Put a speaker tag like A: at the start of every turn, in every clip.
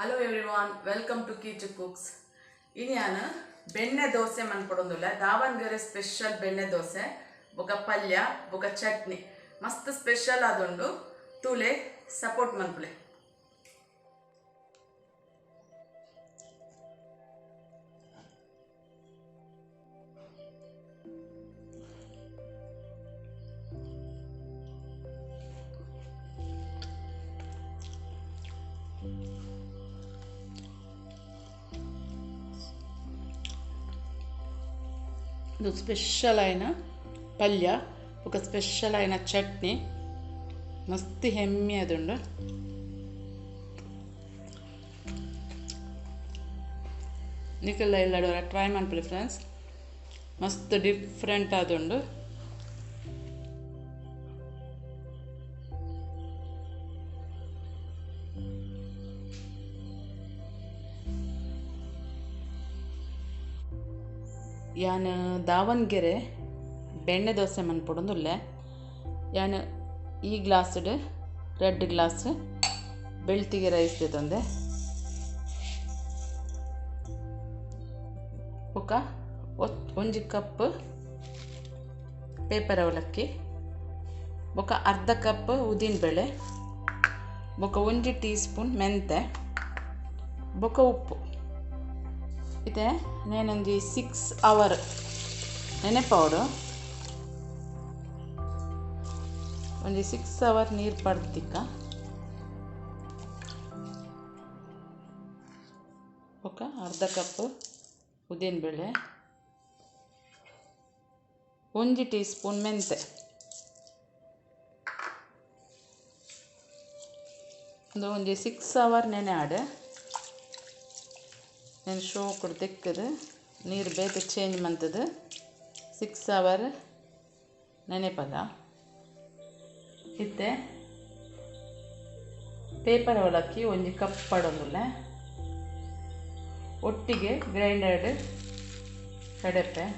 A: Hello everyone, welcome to KICHUCOOKS. Ini ana benne dose manpodondulla Davangere special benne dose boka palya boka chutney mast special adondu tule support manpule. ಇದು special ಆಯ್ನ ಪಲ್ಯ ఒక special ಆಯ್ನ chutney ಮಸ್ತ್ ಹೆಮ್ಮೆ ಅದುಂಡು ನಿಕಲ್ಲ ಎಲ್ಲಡೋರ try ಮಾಡ್ಕೊಳ್ಳಿ friends ಮಸ್ತ್ different ಆದುಂಡು ಯಾನ್ ದಾವಣಗೆರೆ ಬೆಣ್ಣೆ ದೋಸೆ ಮನ್ಪೊಡೊಂದುಲ್ಲೆ ಯಾನ್ ಈ ಗ್ಲಾಸ್ಡ್ ರೆಡ್ ಗ್ಲಾಸ್ ಬೆಳ್ತಿಗೆ ರೈಸ್ ದೆತೊಂದೆ ಬೊಕ ಒಂಜಿ ಕಪ್ ಪೇಪರ್ ಅವಲಕ್ಕಿ ಬೊಕ ಅರ್ಧ ಕಪ್ ಉದ್ದಿನ ಬೇಳೆ ಬೊಕ 1 ಟೀ ಸ್ಪೂನ್ ಮೆಂತೆ ಬೊಕ ಉಪ್ಪು ಇದೆ నేనంది 6 ಅವರ್ ನೆನೆಪೌಡು ಒಂಜಿ 6 ಅವರ್ ನೀರು ಪಡ್ದಿಕ್ಕ ಬೊಕ ಅರ್ಧ ಕಪ್ ಉದ್ದಿನ ಬೇಳೆ 1 ಟೀ ಸ್ಪೂನ್ ಮೆಂತೆ ಒಂಜಿ 6 ಅವರ್ ನೆನೆ ಆಡೆ నేను షో కూడా తెక్కదు నీరు ಬೇಗ ಚೇಂಜ್ ಮಂತದು 6 ಅವರ್ ನೆನೆಪದ ಇತ್ತೆ ಪೇಪರ್ ಅವಲಕ್ಕಿ ಒಂಜಿ ಕಪ್ ಪಡೊಂದುಲ್ಲ ಒಟ್ಟಿಗೆ ಗ್ರೈಂಡರ್ಡ್ ಕಡೆಪೆ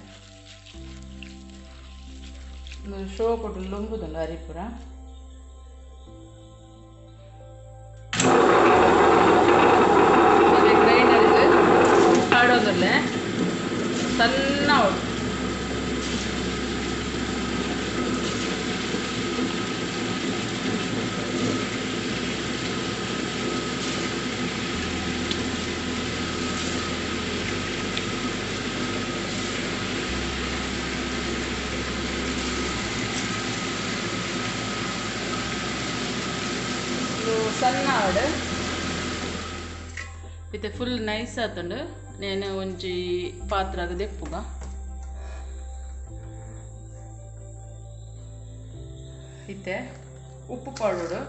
A: ಶೋ ಕೊಟ್ಟು ಲುಂಬುದುಂಡು ಹರಿಪುರ ಆಡೋದಲ್ಲೇ ಸಣ್ಣ ಸಣ್ಣ ಆಡು ಇದು ಫುಲ್ ನೈಸ್ ಆತುಂಡು నేను ಒಂಜಿ ಪಾತ್ರೆಗ್ ದೆಪ್ಪುಗ ಇತ್ತೆ ಉಪ್ಪು ಪೌಡರು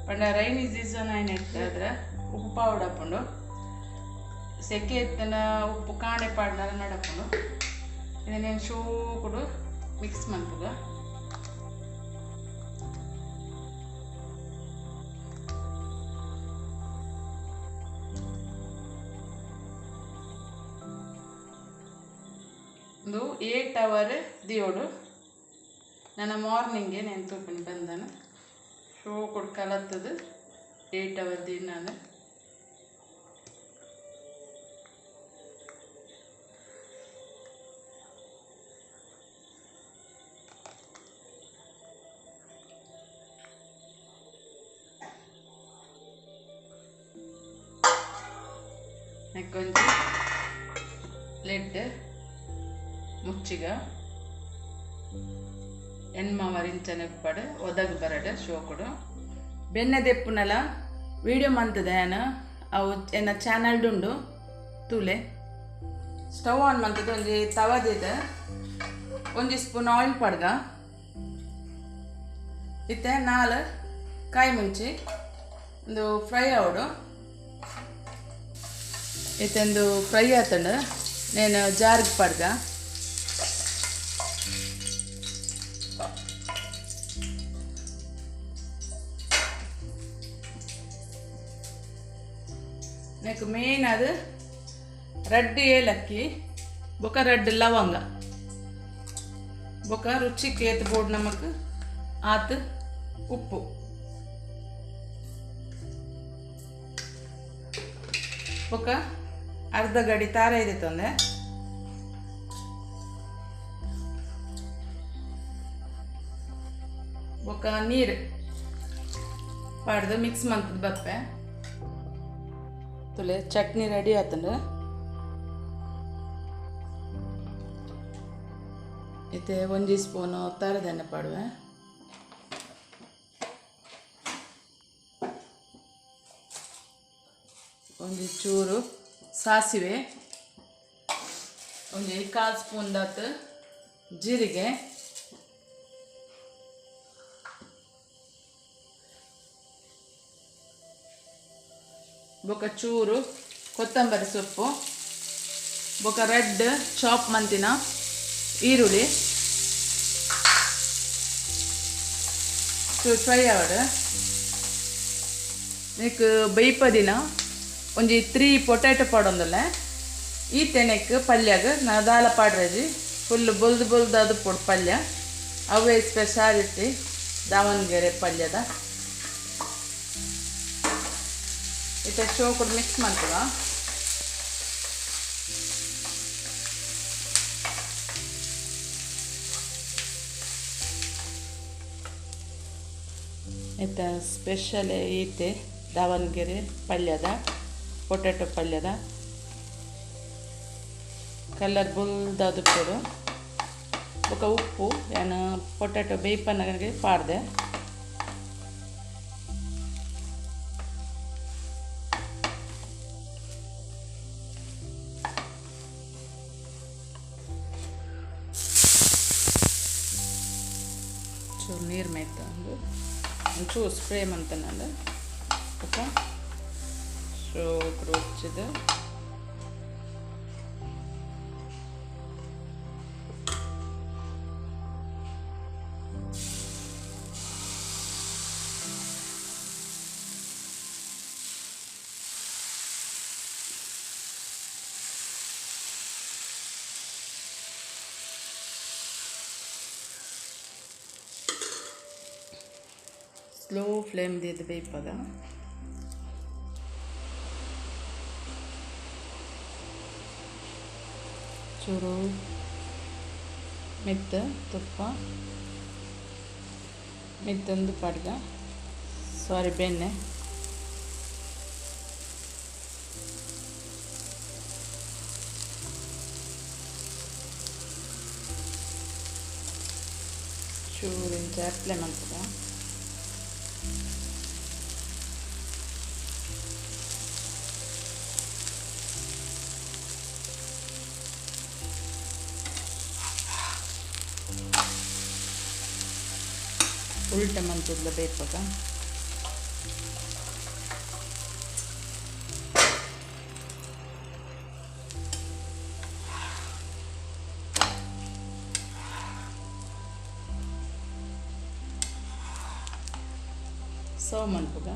A: ಪಂಡ ರೈನಿ ಸೀಸನ್ ಆಯ್ನ ಇಟ್ಟಾದ್ರೆ ಉಪ್ಪು ಪೌಡರ್ ಹಾಕೊಂಡು ಸೆಕೆ ಎತ್ತನ ಉಪ್ಪು ಕಾಣೆ ಪಾಡ್ನಾರ ನಡಕೊಂಡು ಇದನ್ನೇನು ಶೋ ಕೊಡು ಮಿಕ್ಸ್ ಮಾಡ್ಪುಗ ಒಂದು 8 ಅವರ್ ದಿಯೋಡು ನನ್ನ ಮಾರ್ನಿಂಗ್ಗೆ నేను ತೂಪನಿ ಬಂದನು ಶೋ ಕೊಡು ಕಲತ್ತದು 8 ಅವರ್ ದಿ ನಾನು ನೆಕ್ಕೊಂದು ಲೆಡ್ ಮುಚ್ಚಿಗ ಎನ್ಮಾವರಿಂಚನೆಪ್ಪಡು ಒದಗು ಬರಡು ಶೋ ಕೊಡು ಬೆಣ್ಣೆ ದೆಪ್ಪುನಲ ವೀಡಿಯೋ ಮಂತದೆ ಏನು ಅವು ಎನ್ನ ಚಾನಲ್ಡುಂಡು ತೂಲೆ ಸ್ಟವ್ ಆನ್ ಮಂತದ ಒಂಜಿ ತವದಿದೆ 1 ಸ್ಪೂನ್ ಆಯಿಲ್ ಪಡ್ಗ ಇತ್ತೆ 4 ಕಾಯಿ ಮುಂಚಿ ಒಂದು ಫ್ರೈ ಆವಡು ಇತ್ತೊಂದು ಫ್ರೈ ಆತಂಡು నేను ಜಾರ್ಗೆ ಪಡ್ಗ ನೆಕ್ ಮೇನ್ ಅದು ರೆಡ್ ಏಲಕ್ಕಿ ಬೊಕ ರೆಡ್ ಲವಂಗ ಬೊಕ ರುಚಿಗೆ ಏತ್ ಬೋಡ್ ನಮಕ್ ಆತು ಉಪ್ಪು ಬೊಕ ಅರ್ಧ ಗಡಿ ತಾರೆ ಇದಿತ್ತಂದೆ ಬೊಕ ನೀರು ಪಾಡ್ದು ಮಿಕ್ಸ್ ಮಂತದ ಬಪ್ಪೆ ತುಲೆ ಚಟ್ನಿ ರೆಡಿ ಆತಂದ್ರೆ ಇತ್ತೆ 1 ಸ್ಪೂನು ತರದೆಣ್ಣೆ ಪಾಡುವೆ ಒಂದು ಚೂರು ಸಾಸಿವೆ ಒಂದು 1/4 ಸ್ಪೂನ್ ದಾತು ಜೀರಿಗೆ ಬೊಕ ಚೂರು ಕೊತ್ತಂಬರಿ ಸೊಪ್ಪು ಬೊಕ ರೆಡ್ ಚಾಪ್ ಮಂತಿನ ಈರುಳ್ಳಿ ಚೂರು ಫ್ರೈ ಆವಡು ನೀಕು ಬೈಪದಿನ ಒಂಜಿ 3 ಪೊಟ್ಯಾಟೊ ಪಾಡೊಂದುಲ್ಲ ಈ ತೆನೆಕ್ ಪಲ್ಯಾಗ ನಾ ದಾಲ ಪಾಡ್ರಜಿ ಫುಲ್ ಬೊಲ್ದು ಅದು ಪೊಡ್ ಪಲ್ಯ ಅವೇ ಸ್ಪೆಷಾಲಿಟಿ ದಾವಣಗೆರೆ ಪಲ್ಯದ ಇತ್ತೆ ಶೋ ಕೂಡ ಮಿಕ್ಸ್ ಮಾಡ್ತದ ಇತ್ತ ಸ್ಪೆಷಲ್ ಈತೆ ದಾವಣಗೆರೆ ಪಲ್ಯದ ಪೊಟ್ಯಾಟೊ ಪಲ್ಯದ ಕಲರ್ ಬುಲ್ದಾದು ಪುಡು ಬೊಕ ಉಪ್ಪು ಏನು ಪೊಟ್ಯಾಟೊ ಬೇಯ್ಪನಗೆ ಪಾಡ್ದೆ ಚೂರು ನೀರು ಮೇಯ್ತ ಒಂಚೂರು ಸ್ಪ್ರೇ ಮಂತನಲ್ಲ ಬೊಕ ಶೋ ಕೂಡ ಉಚ್ಚಿದ ಸ್ಲೋ ಫ್ಲೇಮ್ ದಿದ್ದು ಬೇಯ್ಪದ ಚೂರು ಮೆತ್ತ ತುಪ್ಪ ಮೆತ್ತೊಂದು ಪಡ್ಗ ಬೆಣ್ಣೆ ಚೂರು ಇಂಚ ಅಪ್ಲೈ ಮಾಡ್ತದ ಉಲ್ಟ ಮಂತುದ್ಲ ಬೇಯ್ಪದ ಸರ್ವ್ ಮಾಡ್ಬೋದ